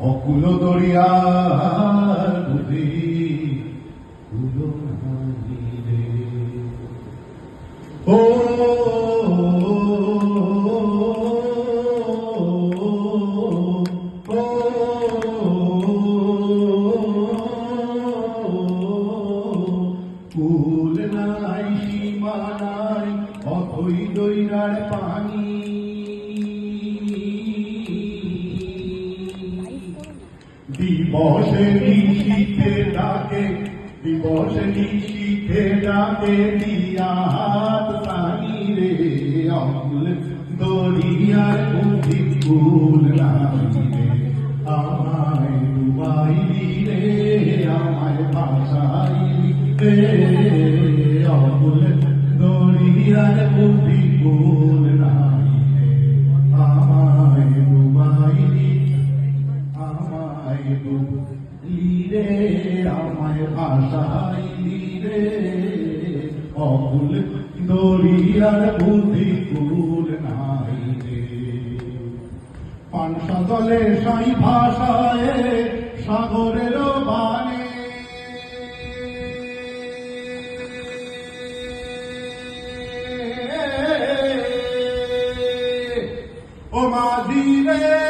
অকুল দরিয়ার বুঝি ও কুল নাই সীমা নাই অথই দৈরার পানি দিবসে নিশীথে ডাকে দিবসে নিশীথে ডাকে দিয়া হাত টানি রে অকুল দরিয়ার বুঝি কুল নাই রে আমায় ডুবাইলি রে আমায় ভাসাইলি রে অকুল দরিয়ার বুঝি কুল নাই রে আমায় ডুবাইলি আমায় ডুবলি রে আমায় ভাসাইলি রে অকুল দরিয়ার বুঝি কুল নাই রে পানসা জলে সাই ভাষায় সাগরের বানে ও মাঝি রে